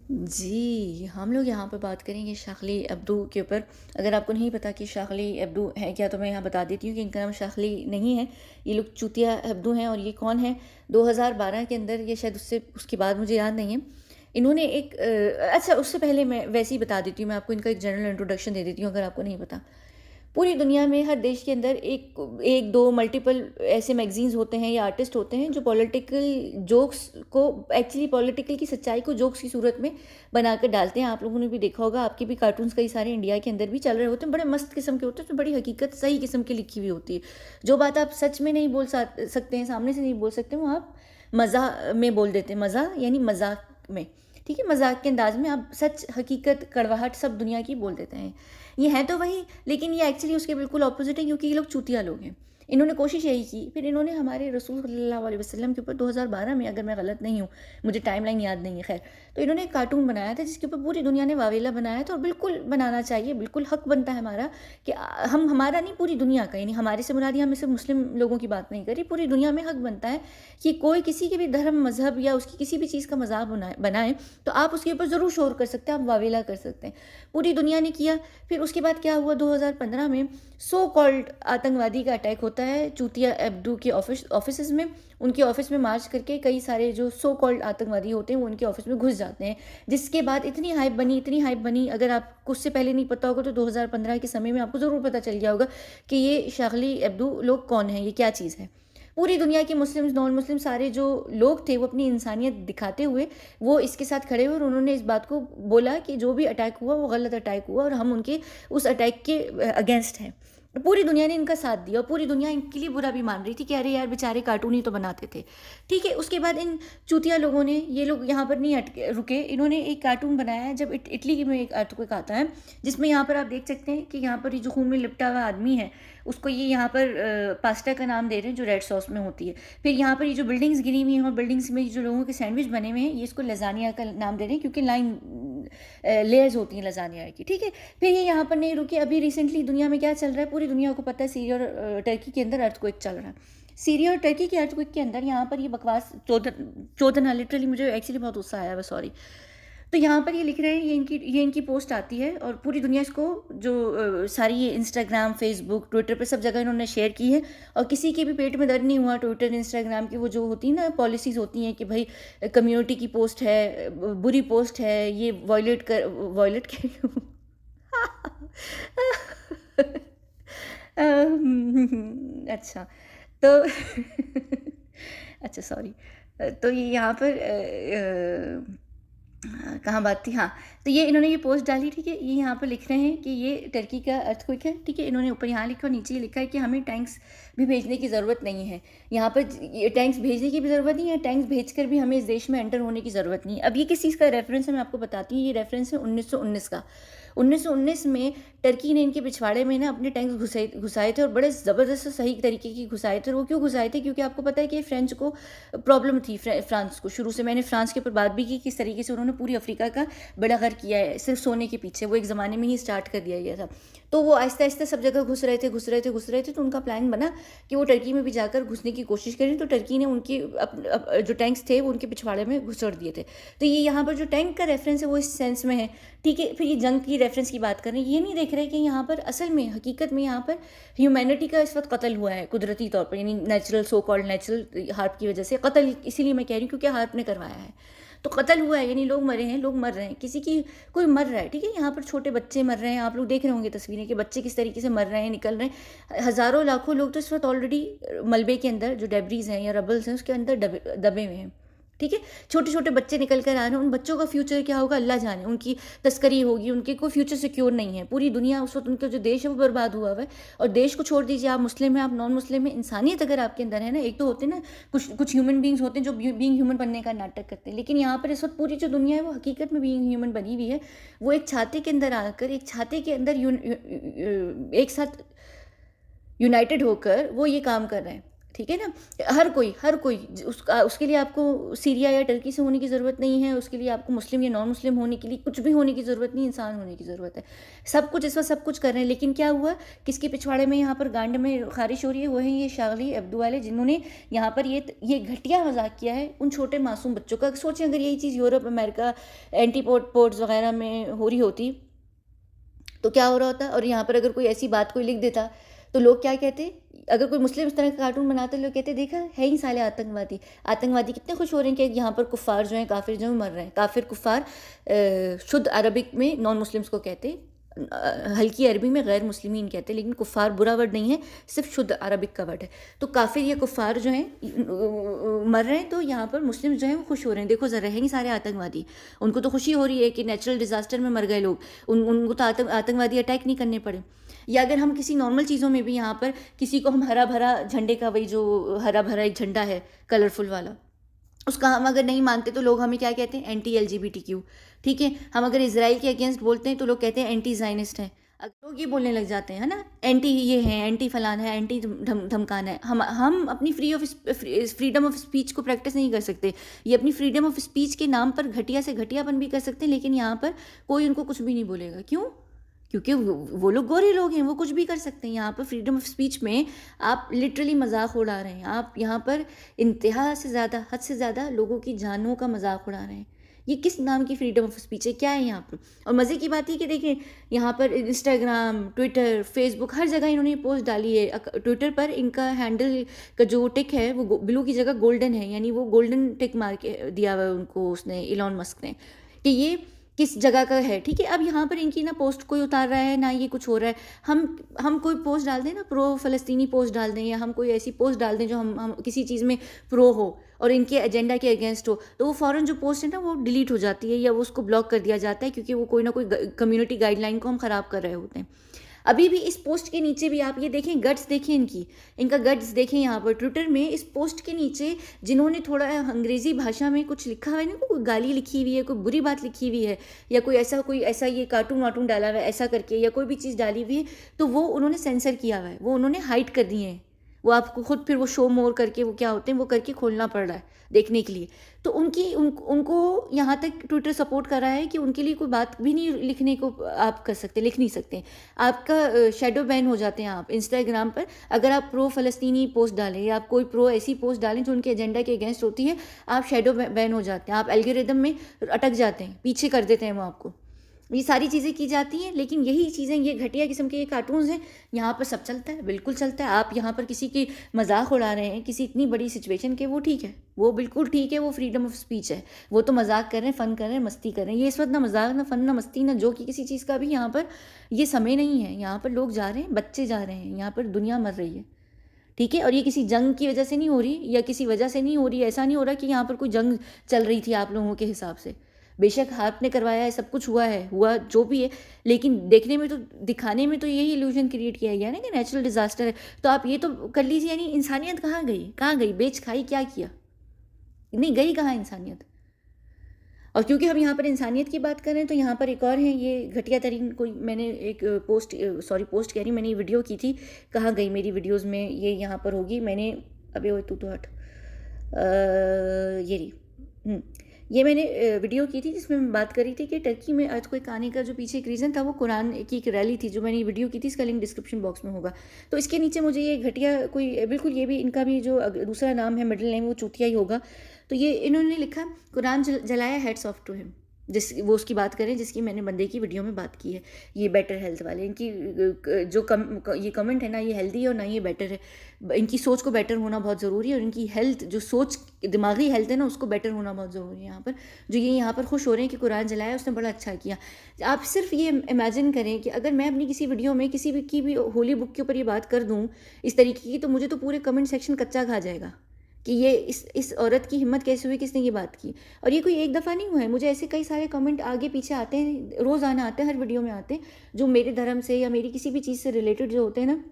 जी, हम लोग यहाँ पर बात करेंगे शार्ली एब्दो के ऊपर। अगर आपको नहीं पता कि शार्ली एब्दो है क्या, तो मैं यहाँ बता देती हूँ कि इनका नाम शार्ली नहीं है। ये लोग चूतिया एब्दो हैं। और ये कौन है? 2012 के अंदर, या शायद उससे उसके बाद, मुझे याद नहीं है। इन्होंने एक अच्छा, उससे पहले मैं वैसे ही बता देती हूँ, मैं आपको इनका एक जनरल इंट्रोडक्शन दे देती हूँ अगर आपको नहीं पता। पूरी दुनिया में हर देश के अंदर एक एक दो मल्टीपल ऐसे मैगजीन्स होते हैं या आर्टिस्ट होते हैं जो पॉलिटिकल जोक्स को, एक्चुअली पॉलिटिकल की सच्चाई को जोक्स की सूरत में बनाकर डालते हैं। आप लोगों ने भी देखा होगा, आपके भी कार्टून्स कई सारे इंडिया के अंदर भी चल रहे होते हैं, बड़े मस्त किस्म के होते हैं, तो बड़ी हकीकत सही किस्म की लिखी हुई होती है। जो बात आप सच में नहीं बोल सकते हैं, सामने से नहीं बोल सकते, वो आप मज़ा में बोल देते हैं। मज़ा यानी मजाक में, ठीक है, मजाक के अंदाज में आप सच, हकीकत, कड़वाहट सब दुनिया की बोल देते हैं। ये हैं तो वही, लेकिन ये एक्चुअली उसके बिल्कुल ऑपोजिट है, क्योंकि ये लोग चूतिया लोग हैं। इन्होंने कोशिश यही की, फिर इन्होंने हमारे रसूल सल्लल्लाहु अलैहि वसल्लम के ऊपर 2012 में, अगर मैं गलत नहीं हूँ, मुझे टाइमलाइन याद नहीं है, खैर, तो इन्होंने एक कार्टून बनाया था जिसके ऊपर पूरी दुनिया ने वावेला बनाया था। और बिल्कुल बनाना चाहिए, बिल्कुल हक बनता है हमारा कि हम, हमारा नहीं, पूरी दुनिया का, यानी हमारे से मुराद, हम सिर्फ मुस्लिम लोगों की बात नहीं करी, पूरी दुनिया में हक बनता है कि कोई किसी के भी धर्म, मजहब या उसकी किसी भी चीज़ का मजाक बनाए तो आप उसके ऊपर ज़रूर शोर कर सकते हैं, आप वावेला कर सकते हैं। पूरी दुनिया ने किया। फिर उसके बाद क्या हुआ, 2015 में सो कॉल्ड आतंकवादी का अटैक होता है चूतिया एब्दू के ऑफिस में। उनके ऑफिस में मार्च करके कई सारे जो सो कॉल्ड आतंकवादी होते हैं वो उनके ऑफिस में घुस जाते हैं, जिसके बाद इतनी हाइप बनी, इतनी हाइप बनी, अगर आपको उससे पहले नहीं पता होगा तो 2015 के समय में आपको ज़रूर पता चल गया होगा कि ये शार्ली एब्दू लोग कौन है, ये क्या चीज़ है। पूरी दुनिया के मुस्लिम, नॉन मुस्लिम, सारे जो लोग थे वो अपनी इंसानियत दिखाते हुए वो इसके साथ खड़े हुए, और उन्होंने इस बात को बोला कि जो भी अटैक हुआ वो गलत अटैक हुआ और हम उनके उस अटैक के अगेंस्ट हैं। पूरी दुनिया ने इनका साथ दिया और पूरी दुनिया इनके लिए बुरा भी मान रही थी कि अरे यार बेचारे कार्टून ही तो बनाते थे। ठीक है, उसके बाद इन चूतिया लोगों ने, ये लोग यहाँ पर नहीं रुके, इन्होंने एक कार्टून बनाया है जब इटली में एक अर्थक्वेक आता है, जिसमें यहाँ पर आप देख सकते हैं कि यहाँ पर ये जो खून में लिपटा हुआ आदमी है उसको ये यहाँ पर पास्ता का नाम दे रहे हैं जो रेड सॉस में होती है। फिर यहाँ पर ये जो बिल्डिंग्स गिरी हुई हैं और बिल्डिंग्स में जो लोगों के सैंडविच बने हुए हैं, ये इसको लजानिया का नाम दे रहे हैं, क्योंकि लाइन लेयर्स होती हैं लजानिया की। ठीक है, फिर ये यहाँ पर नहीं रुके, अभी रिसेंटली दुनिया में क्या चल रहा है, पूरी दुनिया को पता है, सीरिया और टर्की के अंदर अर्थक्वेक चल रहा है। सीरिया और टर्की के अर्थक्वेक के अंदर यहाँ पर ये बकवास चौदह, लिटरली मुझे एक्चुअली बहुत गुस्सा आया है, सॉरी। तो यहाँ पर ये लिख रहे हैं, ये इनकी पोस्ट आती है और पूरी दुनिया इसको, जो सारी ये इंस्टाग्राम, फेसबुक, ट्विटर पे सब जगह इन्होंने शेयर की है। और किसी के भी पेट में दर्द नहीं हुआ। ट्विटर, इंस्टाग्राम की वो जो होती है ना पॉलिसीज़ होती हैं कि भाई कम्युनिटी की पोस्ट है, बुरी पोस्ट है, ये वॉयलेट कर अच्छा, तो अच्छा, सॉरी। तो ये यहाँ पर कहाँ बात थी, हाँ। तो ये इन्होंने ये पोस्ट डाली, ठीक है, ये यहाँ पर लिख रहे हैं कि ये टर्की का अर्थक्वेक है, ठीक है। इन्होंने ऊपर यहाँ लिखा और नीचे ये लिखा है कि हमें टैंक्स भी भेजने की ज़रूरत नहीं है। यहाँ पर ये टैंक्स भेजने की भी ज़रूरत नहीं है, टैंक्स भेजकर भी हमें इस देश में एंटर होने की ज़रूरत नहीं है। अब ये किस चीज़ का रेफरेंस है, मैं आपको बताती हूँ। ये रेफरेंस है 1919 का। 1919 में टर्की ने इनके पिछवाड़े में ना अपने टैंक्स घुसाए थे, और बड़े ज़बरदस्त सही तरीके की घुसाए थे। और वो क्यों घुसाए थे, क्योंकि आपको पता है कि फ्रेंच को प्रॉब्लम थी, फ्रांस को। शुरू से मैंने फ्रांस के ऊपर बात भी की, किस तरीके से उन्होंने पूरी अफ्रीका का बड़ा घर किया है सिर्फ सोने के पीछे। वो एक ज़माने में ही स्टार्ट कर दिया गया था। तो वो आहिस्ता आहिस्ता सब जगह घुस रहे थे। तो उनका प्लान बना कि वो टर्की में भी जाकर घुसने की कोशिश करें। तो टर्की ने उनके जो टैंक्स थे वो उनके पिछवाड़े में घुसड़ दिए थे। तो ये यहाँ पर जो टैंक का रेफरेंस है वो इस सेंस में है, ठीक है। फिर ये जंग की रेफरेंस की बात कर रहे हैं, ये नहीं देख रहे कि यहाँ पर असल में, हकीकत में यहाँ पर ह्यूमैनिटी का इस वक्त कत्ल हुआ है कुदरती तौर पर, यानी natural, so called natural harp की वजह से कत्ल। इसीलिए मैं कह रही हूँ क्योंकि हार्प ने करवाया है, तो कत्ल हुआ है, यानी लोग मरे हैं, लोग मर रहे हैं, किसी की कोई मर रहा है, ठीक है। यहाँ पर छोटे बच्चे मर रहे हैं, आप लोग देख रहे होंगे तस्वीरें कि बच्चे किस तरीके से मर रहे हैं, निकल रहे हैं। हज़ारों लाखों लोग तो इस वक्त ऑलरेडी मलबे के अंदर, जो डेब्रीज हैं या रबल्स हैं, उसके अंदर दबे हुए हैं, ठीक है। छोटे छोटे बच्चे निकल कर आ रहे हैं, उन बच्चों का फ्यूचर क्या होगा अल्लाह जाने। उनकी तस्करी होगी, उनके कोई फ्यूचर सिक्योर नहीं है। पूरी दुनिया उस वक्त, उनका जो देश है वो बर्बाद हुआ हुआ है। और देश को छोड़ दीजिए, आप मुस्लिम हैं, आप नॉन मुस्लिम हैं, इंसानियत अगर आपके अंदर है ना, एक तो होते हैं ना कुछ ह्यूमन बींग्स होते हैं जो बींग ह्यूमन बनने का नाटक करते हैं, लेकिन यहाँ पर इस वक्त पूरी जो दुनिया है वो हकीकत में बींग ह्यूमन बनी हुई है। वो एक छाते के अंदर आकर, एक छाते के अंदर एक साथ यूनाइटेड होकर वो ये काम कर रहे हैं, ठीक है ना? हर कोई उसके लिए आपको सीरिया या टर्की से होने की ज़रूरत नहीं है, उसके लिए आपको मुस्लिम या नॉन मुस्लिम होने के लिए कुछ भी होने की ज़रूरत नहीं, इंसान होने की ज़रूरत है। सब कुछ इस वक़्त सब कुछ कर रहे हैं, लेकिन क्या हुआ, किसके पिछवाड़े में यहाँ पर गांड में ख़ारिश हो रही है, वो है ये शागली अब्दू वाले, जिन्होंने यहाँ पर ये घटिया मज़ाक किया है उन छोटे मासूम बच्चों का। सोचें अगर यही चीज़ यूरोप, अमेरिका, पोर्ट्स वगैरह में हो रही होती तो क्या हो रहा होता। और यहाँ पर अगर कोई ऐसी बात कोई लिख देता तो लोग क्या कहते, अगर कोई मुस्लिम इस तरह का कार्टून बनाते लोग कहते देखा है ही साले आतंकवादी। आतंकवादी कितने खुश हो रहे हैं कि यहाँ पर कुफ़ार जो हैं, काफिर जो हैं मर रहे हैं। काफिर कुफ़ार शुद्ध अरबिक में नॉन मुस्लिम्स को कहते, हल्की अरबी में गैर मुस्लिमीन कहते हैं, लेकिन कुफ़ार बुरा वर्ड नहीं है, सिर्फ शुद्ध अरबिक का वर्ड है। तो काफिर या कुफ़ार जो हैं मर रहे हैं, तो यहाँ पर मुस्लिम जो हैं वो खुश हो रहे हैं। देखो ज़रा, रहेंगे सारे आतंकवादी, उनको तो खुशी हो रही है कि नेचुरल डिज़ास्टर में मर गए लोग, उनको तो आतंकवादी अटैक नहीं करने पड़े। या अगर हम किसी नॉर्मल चीज़ों में भी यहाँ पर किसी को हम हरा भरा झंडे का, वही जो हरा भरा एक झंडा है कलरफुल वाला, उसका हम अगर नहीं मानते तो लोग हमें क्या कहते हैं, एंटी LGBTQ। ठीक है, हम अगर इसराइल के अगेंस्ट बोलते हैं तो लोग कहते हैं एंटी ज़ायनिस्ट हैं। अगर लोग ये बोलने लग जाते हैं, है ना, एंटी ये है, एंटी फलान है, एंटी धमकाना है। हम अपनी फ्रीडम ऑफ स्पीच को प्रैक्टिस नहीं कर सकते। ये अपनी फ्रीडम ऑफ स्पीच के नाम पर घटिया से घटियापन भी कर सकते हैं, लेकिन यहाँ पर कोई उनको कुछ भी नहीं बोलेगा। क्यों? क्योंकि वो लोग गोरे लोग हैं, वो कुछ भी कर सकते हैं। यहाँ पर फ्रीडम ऑफ स्पीच में आप लिटरली मजाक उड़ा रहे हैं। आप यहाँ पर इंतहा से ज़्यादा, हद से ज़्यादा लोगों की जानों का मजाक उड़ा रहे हैं। ये किस नाम की फ्रीडम ऑफ स्पीच है? क्या है यहाँ पर? और मज़े की बात है कि देखिए, यहाँ पर इंस्टाग्राम, ट्विटर, फेसबुक, हर जगह इन्होंने पोस्ट डाली है। ट्विटर पर इनका हैंडल का जो टिक है वो ब्लू की जगह गोल्डन है, यानी वो गोल्डन टिक मार के दिया हुआ है उनको, उसने, इलॉन मस्क ने, कि ये किस जगह का है। ठीक है, अब यहाँ पर इनकी ना पोस्ट कोई उतार रहा है ना ये कुछ हो रहा है। हम कोई पोस्ट डाल दें ना, प्रो फ़लस्तीनी पोस्ट डाल दें, या हम कोई ऐसी पोस्ट डाल दें जो हम किसी चीज़ में प्रो हो और इनके एजेंडा के अगेंस्ट हो, तो वो फ़ौरन जो पोस्ट है ना वो डिलीट हो जाती है या वो उसको ब्लॉक कर दिया जाता है, क्योंकि वो कोई ना कोई कम्युनिटी गाइडलाइन को हम ख़राब कर रहे होते हैं। अभी भी इस पोस्ट के नीचे भी आप ये देखें, गट्स देखें इनका गट्स देखें। यहाँ पर ट्विटर में इस पोस्ट के नीचे जिन्होंने थोड़ा अंग्रेज़ी भाषा में कुछ लिखा हुआ है ना, कोई गाली लिखी हुई है, कोई बुरी बात लिखी हुई है, या कोई ऐसा ये कार्टून वाटून डाला हुआ है ऐसा करके, या कोई भी चीज़ डाली हुई है, तो वो उन्होंने सेंसर किया हुआ है, वो उन्होंने हाइड कर दिए हैं। वो आपको खुद फिर वो शो मोर करके, वो क्या होते हैं, वो करके खोलना पड़ रहा है देखने के लिए। तो उनको यहाँ तक ट्विटर सपोर्ट कर रहा है कि उनके लिए कोई बात भी नहीं लिखने को आप कर सकते, लिख नहीं सकते। आपका शेडो बैन हो जाते हैं आप इंस्टाग्राम पर, अगर आप प्रो फ़लस्तीनी पोस्ट डालें या आप कोई प्रो ऐसी पोस्ट डालें जो उनके एजेंडा के अगेंस्ट होती है, आप शेडो बैन हो जाते हैं, आप एल्गोरिदम में अटक जाते हैं, पीछे कर देते हैं वो आपको। ये सारी चीज़ें की जाती हैं, लेकिन यही चीज़ें, ये घटिया किस्म के ये कार्टून्स हैं, यहाँ पर सब चलता है, बिल्कुल चलता है। आप यहाँ पर किसी की मजाक उड़ा रहे हैं किसी इतनी बड़ी सिचुएशन के, वो ठीक है, वो बिल्कुल ठीक है, वो फ्रीडम ऑफ स्पीच है, वो तो मजाक कर रहे हैं, फ़न कर रहे हैं, मस्ती कर रहे हैं। ये इस वक्त ना मजाक, ना फ़न, ना मस्ती, ना जो कि किसी चीज़ का भी यहाँ पर ये समय नहीं है। यहाँ पर लोग जा रहे हैं, बच्चे जा रहे हैं, यहाँ पर दुनिया मर रही है। ठीक है, और ये किसी जंग की वजह से नहीं हो रही या किसी वजह से नहीं हो रही, ऐसा नहीं हो रहा कि यहाँ पर कोई जंग चल रही थी आप लोगों के हिसाब से। बेशक आपने करवाया है, सब कुछ हुआ जो भी है, लेकिन देखने में तो, दिखाने में तो यही इल्यूजन क्रिएट किया गया ना कि नेचुरल डिजास्टर है। तो आप ये तो कर लीजिए, यानी इंसानियत कहाँ गई, बेच खाई, क्या किया? नहीं गई कहाँ इंसानियत? और क्योंकि हम यहाँ पर इंसानियत की बात कर रहे हैं, तो यहाँ पर एक और है, ये घटिया तरीन कोई, मैंने एक पोस्ट कह रही, मैंने वीडियो की थी, कहाँ गई मेरी वीडियोस में, ये यहाँ पर होगी, मैंने अबे वो तू तो हट, ये रही, ये मैंने वीडियो की थी जिसमें मैं बात कर रही थी कि टर्की में अर्थक्वेक आने का जो पीछे एक रीज़न था, वो कुरान की एक रैली थी, जो मैंने वीडियो की थी, इसका लिंक डिस्क्रिप्शन बॉक्स में होगा। तो इसके नीचे मुझे ये घटिया कोई, बिल्कुल ये भी इनका भी जो दूसरा नाम है, मिडिल नेम, वो चूतिया ही होगा। तो ये इन्होंने लिखा, कुरान जलाया, हेड्स ऑफ टू हिम, वो उसकी बात करें जिसकी मैंने बंदे की वीडियो में बात की है, ये बेटर हेल्थ वाले। इनकी जो ये कमेंट है ना, ये हेल्दी है और ना ये बेटर है। इनकी सोच को बेटर होना बहुत ज़रूरी है, और इनकी हेल्थ, जो सोच, दिमागी हेल्थ है ना, उसको बेटर होना बहुत ज़रूरी है। यहाँ पर जो ये यहाँ पर खुश हो रहे हैं कि कुरान जलाया, उसने बड़ा अच्छा किया। आप सिर्फ ये इमेजिन करें कि अगर मैं अपनी किसी वीडियो में किसी भी होली बुक के ऊपर ये बात कर दूँ इस तरीके की, तो मुझे तो पूरे कमेंट सेक्शन कच्चा खा जाएगा कि ये इस औरत की हिम्मत कैसे हुई, किसने ये बात की। और ये कोई एक दफ़ा नहीं हुआ है, मुझे ऐसे कई सारे कमेंट आगे पीछे आते हैं, रोज़ाना आते हैं, हर वीडियो में आते हैं, जो मेरे धर्म से या मेरी किसी भी चीज़ से रिलेटेड जो होते हैं ना,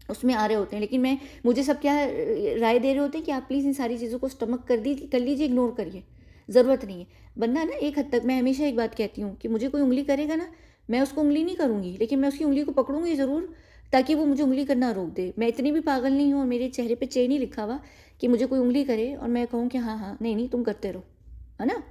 उसमें आ रहे होते हैं। लेकिन मुझे सब क्या राय दे रहे होते हैं कि आप प्लीज़ इन सारी चीज़ों को स्टमक कर लीजिए, इग्नोर करिए, ज़रूरत नहीं है। वरना ना एक हद तक, मैं हमेशा एक बात कहती हूँ कि मुझे कोई उंगली करेगा ना, मैं उसको उंगली नहीं करूँगी, लेकिन मैं उसकी उंगली को पकड़ूंगी ज़रूर, ताकि वो मुझे उँगली करना रोक दे। मैं इतनी भी पागल नहीं हूँ और मेरे चेहरे पे चेन नहीं लिखा हुआ कि मुझे कोई उँगली करे और मैं कहूँ कि हाँ, हाँ, नहीं, नहीं तुम करते रहो, है ना?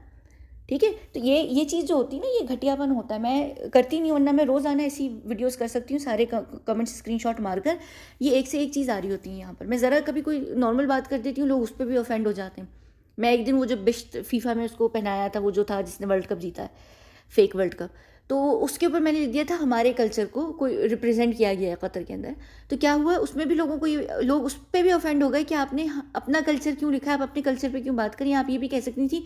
ठीक है? तो ये चीज़ जो होती है ना, ये घटियापन होता है। मैं करती नहीं, वरना मैं रोज़ाना ऐसी वीडियोज़ कर सकती हूँ, सारे कमेंट्स स्क्रीनशॉट मारकर। ये एक से एक चीज़ आ रही होती है यहाँ पर। मैं ज़रा कभी कोई नॉर्मल बात कर देती हूँ, लोग उस पे भी ऑफेंड हो जाते हैं। मैं एक दिन वो जो बिश्त फीफा में उसको पहनाया था, वो जो था जिसने वर्ल्ड कप जीता है, फेक वर्ल्ड कप, तो उसके ऊपर मैंने लिख दिया था हमारे कल्चर को कोई रिप्रेजेंट किया गया है कतर के अंदर। तो क्या हुआ, उसमें भी लोगों को ये लोग उस पे भी ऑफेंड हो गए कि आपने अपना कल्चर क्यों लिखा है, आप अपने कल्चर पे क्यों बात करें, आप ये भी कह सकती थी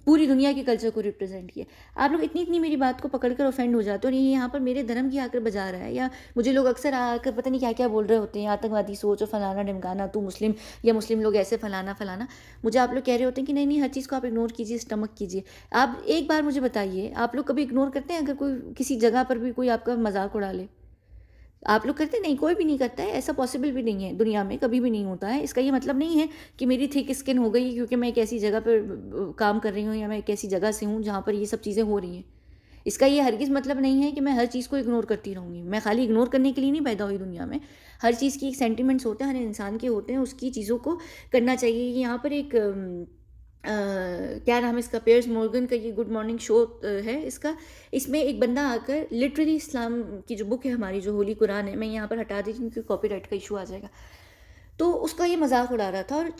पूरी दुनिया के कल्चर को रिप्रेजेंट किया। आप लोग इतनी इतनी मेरी बात को पकड़ कर ऑफेंड हो जाते हो और ये यहाँ पर मेरे धर्म की आकर बजा रहा है। या मुझे लोग अक्सर आकर पता नहीं क्या क्या बोल रहे होते हैं, आतंकवादी सोच और फलाना ढमकाना, तू मुस्लिम या मुस्लिम लोग ऐसे फलाना फलाना। मुझे आप लोग कह रहे होते हैं कि नहीं नहीं, हर चीज़ को आप इग्नोर कीजिए, स्टमक कीजिए। आप एक बार मुझे बताइए, आप लोग कभी इग्नोर करते हैं अगर कोई किसी जगह पर भी कोई आपका मजाक उड़ा ले? आप लोग करते नहीं, कोई भी नहीं करता है, ऐसा पॉसिबल भी नहीं है, दुनिया में कभी भी नहीं होता है। इसका ये मतलब नहीं है कि मेरी थिक स्किन हो गई क्योंकि मैं एक ऐसी जगह पर काम कर रही हूँ या मैं एक ऐसी जगह से हूँ जहाँ पर ये सब चीज़ें हो रही हैं। इसका ये हरगिज़ मतलब नहीं है कि मैं हर चीज़ को इग्नोर करती रहूँगी। मैं खाली इग्नोर करने के लिए नहीं पैदा हुई दुनिया में। हर चीज़ की एक सेंटिमेंट्स होते हैं, हर इंसान के होते हैं, उसकी चीज़ों को करना चाहिए। यहाँ पर एक क्या नाम है इसका, पियर्स मॉर्गन का ये गुड मॉर्निंग शो है इसका। इसमें एक बंदा आकर लिटरली इस्लाम की जो बुक है हमारी, जो होली कुरान है, मैं यहाँ पर हटा देती हूँ क्योंकि कॉपीराइट का इशू आ जाएगा। तो उसका ये मजाक उड़ा रहा था और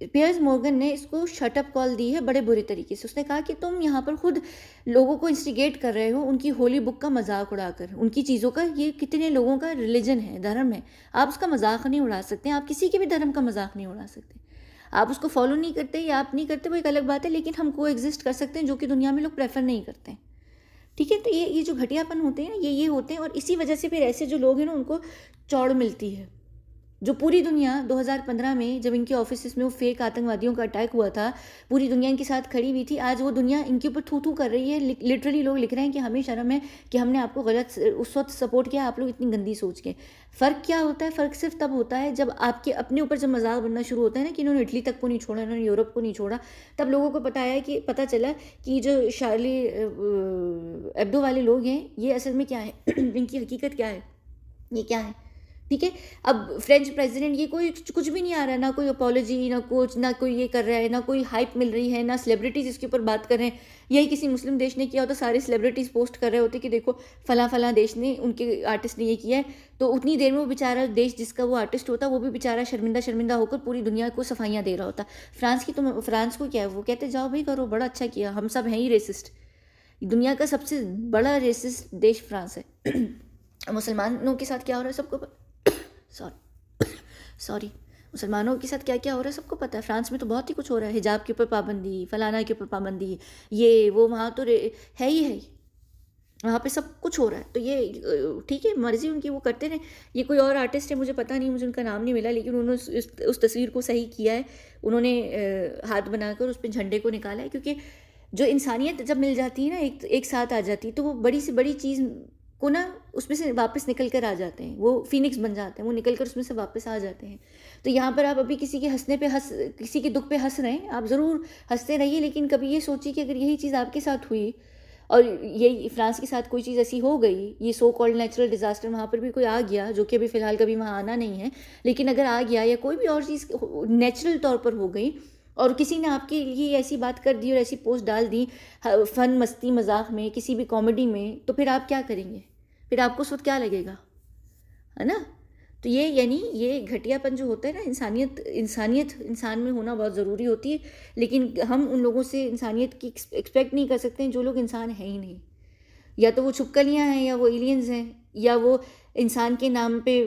पियर्स मॉर्गन ने इसको शटअप कॉल दी है बड़े बुरे तरीके से। उसने कहा कि तुम यहाँ पर खुद लोगों को इंस्टिगेट कर रहे हो उनकी होली बुक का मजाक उड़ाकर, उनकी चीज़ों का। ये कितने लोगों का रिलीजन है, धर्म है, आप उसका मजाक नहीं उड़ा सकते। आप किसी के भी धर्म का मजाक नहीं उड़ा सकते। आप उसको फॉलो नहीं करते या आप नहीं करते वो एक अलग बात है, लेकिन हम को एग्जिस्ट कर सकते हैं, जो कि दुनिया में लोग प्रेफर नहीं करते हैं। ठीक है? तो ये जो घटियापन होते हैं ना, ये होते हैं और इसी वजह से फिर ऐसे जो लोग हैं ना, उनको चौड़ मिलती है। जो पूरी दुनिया 2015 में जब इनके ऑफिस में वो फेक आतंकवादियों का अटैक हुआ था, पूरी दुनिया इनके साथ खड़ी हुई थी। आज वो दुनिया इनके ऊपर थू थू कर रही है। लिटरली लोग लिख रहे हैं कि हमें शर्म है कि हमने आपको गलत उस वक्त सपोर्ट किया, आप लोग इतनी गंदी सोच के। फ़र्क क्या होता है? फ़र्क सिर्फ तब होता है जब आपके अपने ऊपर जब मजाक बनना शुरू होता है ना कि इन्होंने इटली तक को नहीं छोड़ा, इन्होंने यूरोप को नहीं छोड़ा, तब लोगों को पता चला कि जो शार्ली एब्दो वाले लोग हैं, ये असल में क्या है इनकी हकीकत क्या है, ये क्या है। ठीक है? अब फ्रेंच प्रेसिडेंट, ये कोई कुछ भी नहीं आ रहा, ना कोई अपॉलॉजी, ना कुछ, ना कोई ये कर रहा है, ना कोई हाइप मिल रही है, ना सेलिब्रिटीज़ इसके ऊपर बात कर रहे हैं। यही किसी मुस्लिम देश ने किया होता, सारे सेलिब्रिटीज़ पोस्ट कर रहे होते कि देखो फला फला देश ने, उनके आर्टिस्ट ने ये किया है। तो उतनी देर में वो बेचारा देश जिसका वो आर्टिस्ट होता, वो भी बेचारा शर्मिंदा शर्मिंदा होकर पूरी दुनिया को सफाइयाँ दे रहा होता। फ्रांस को क्या है, वो कहते जाओ भाई करो, बड़ा अच्छा किया, हम सब हैं ही रेसिस्ट। दुनिया का सबसे बड़ा रेसिस्ट देश फ्रांस है। मुसलमानों के साथ क्या हो रहा है सबको सॉरी मुसलमानों के साथ क्या क्या हो रहा है सबको पता है। फ्रांस में तो बहुत ही कुछ हो रहा है, हिजाब के ऊपर पाबंदी, फलाना के ऊपर पाबंदी, ये वो, वहाँ तो है ही वहाँ पे सब कुछ हो रहा है। तो ये ठीक है, मर्जी उनकी, वो करते रहे। ये कोई और आर्टिस्ट है, मुझे पता नहीं, मुझे उनका नाम नहीं मिला, लेकिन उन्होंने उस तस्वीर को सही किया है। उन्होंने हाथ बनाकर उस पर झंडे को निकाला है, क्योंकि जो इंसानियत जब मिल जाती है ना, एक साथ आ जाती है, तो वो बड़ी से बड़ी चीज़ को ना उसमें से वापस निकल कर आ जाते हैं, वो फिनिक्स बन जाते हैं, वो निकल कर उसमें से वापस आ जाते हैं। तो यहाँ पर आप अभी किसी के हंसने पे किसी के दुख पे हंस रहे हैं, आप ज़रूर हंसते रहिए, लेकिन कभी ये सोचिए कि अगर यही चीज़ आपके साथ हुई और ये फ्रांस के साथ कोई चीज़ ऐसी हो गई, ये सो कॉल्ड नेचुरल डिज़ास्टर वहाँ पर भी कोई आ गया, जो कि अभी फ़िलहाल कभी वहाँ आना नहीं है, लेकिन अगर आ गया या कोई भी और चीज़ नेचुरल तौर पर हो गई और किसी ने आपके लिए ऐसी बात कर दी और ऐसी पोस्ट डाल दी फ़न मस्ती मजाक में, किसी भी कॉमेडी में, तो फिर आप क्या करेंगे? फिर आपको उस वक्त क्या लगेगा, है ना? तो ये यानी ये घटियापन जो होता है ना, इंसानियत इंसान में होना बहुत ज़रूरी होती है, लेकिन हम उन लोगों से इंसानियत की एक्सपेक्ट नहीं कर सकते हैं जो लोग इंसान हैं ही नहीं। या तो वो छुपकलियाँ हैं, या वो एलियंस हैं, या वो इंसान के नाम पे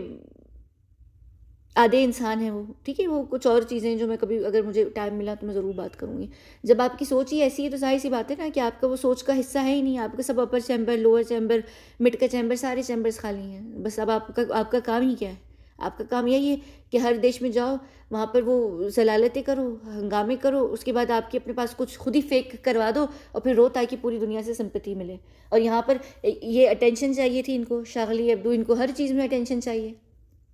आधे इंसान है वो। ठीक है, वो कुछ और चीज़ें जो मैं कभी अगर मुझे टाइम मिला तो मैं ज़रूर बात करूँगी। जब आपकी सोच ही ऐसी है तो जाहिर सी बात है ना कि आपका वो सोच का हिस्सा है ही नहीं। आपका सब अपर चैम्बर, लोअर चैम्बर, मिड का चैम्बर, सारे चैम्बर्स खाली हैं। बस अब आपका काम ही क्या है? आपका काम यही है कि हर देश में जाओ, वहाँ पर वो जलालतें करो, हंगामे करो, उसके बाद आपके अपने पास कुछ खुद ही फेक करवा दो और फिर रो ताकि पूरी दुनिया से सिंपैथी मिले। और यहाँ पर ये अटेंशन चाहिए थी इनको, शार्ली एब्दो, इनको हर चीज़ में अटेंशन चाहिए।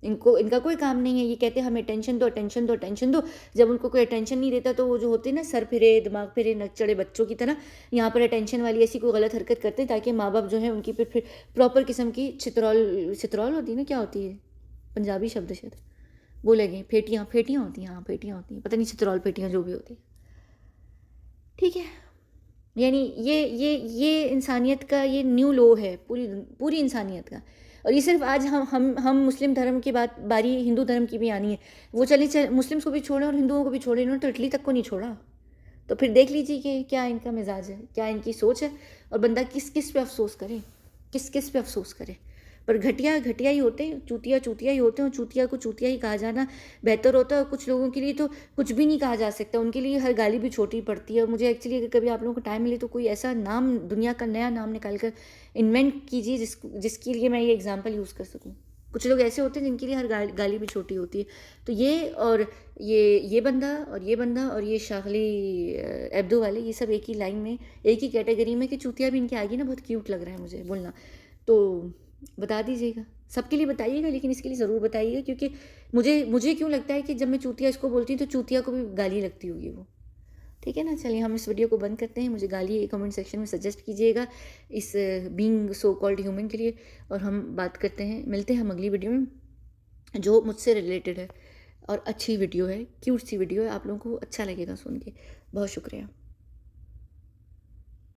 इनका कोई काम नहीं है। ये कहते हैं हमें अटेंशन दो, अटेंशन दो, अटेंशन दो। जब उनको कोई अटेंशन नहीं देता तो वो जो होते हैं ना सर फिरे, दिमाग फिरे, नक चढ़े बच्चों की तरह यहाँ पर अटेंशन वाली ऐसी कोई गलत हरकत करते हैं ताकि माँ बाप जो है उनकी फिर प्रॉपर किस्म की चित्रौल चित्रौल होती है ना, क्या होती है पंजाबी शब्द शायद वो लगे, फेटियाँ फेटियाँ होती हैं, हाँ फेटियाँ होती हैं, पता नहीं चित्रौल फेटियाँ जो भी होती हैं। ठीक है, यानी ये इंसानियत का ये न्यू लो है पूरी पूरी इंसानियत का। और ये सिर्फ आज हम मुस्लिम धर्म की बारी हिंदू धर्म की भी आनी है। वो चल मुस्लिम्स को भी छोड़ें और हिंदुओं को भी छोड़ें, इन्होंने तो इटली तक को नहीं छोड़ा। तो फिर देख लीजिए कि क्या इनका मिजाज है, क्या इनकी सोच है, और बंदा किस किस पे अफसोस करे, किस किस पे अफसोस करे। पर घटिया घटिया ही होते हैं, चूतिया चूतिया ही होते हैं, और चूतिया को चूतिया ही कहा जाना बेहतर होता है। और कुछ लोगों के लिए तो कुछ भी नहीं कहा जा सकता, उनके लिए हर गाली भी छोटी पड़ती है। और मुझे एक्चुअली अगर कभी आप लोगों को टाइम मिले तो कोई ऐसा नाम, दुनिया का नया नाम निकाल कर इन्वेंट कीजिए जिसके लिए मैं ये एग्जाम्पल यूज़ कर सकूँ। कुछ लोग ऐसे होते हैं जिनके लिए हर गाली भी छोटी होती है। तो ये बंदा और ये बंदा और ये शागली एब्दो वाले, ये सब एक ही लाइन में, एक ही कैटेगरी में, कि चूतिया भी इनके आगे ना बहुत क्यूट लग रहा है मुझे बोलना। तो बता दीजिएगा, सबके लिए बताइएगा, लेकिन इसके लिए ज़रूर बताइएगा, क्योंकि मुझे क्यों लगता है कि जब मैं चूतिया इसको बोलती हूँ तो चूतिया को भी गाली लगती होगी वो। ठीक है ना, चलिए हम इस वीडियो को बंद करते हैं। मुझे गाली कमेंट सेक्शन में सजेस्ट कीजिएगा इस बीइंग सो कॉल्ड ह्यूमन के लिए, और हम बात करते हैं, मिलते हैं हम अगली वीडियो में जो मुझसे रिलेटेड है और अच्छी वीडियो है, क्यूट सी वीडियो है, आप लोगों को अच्छा लगेगा सुन के। बहुत शुक्रिया।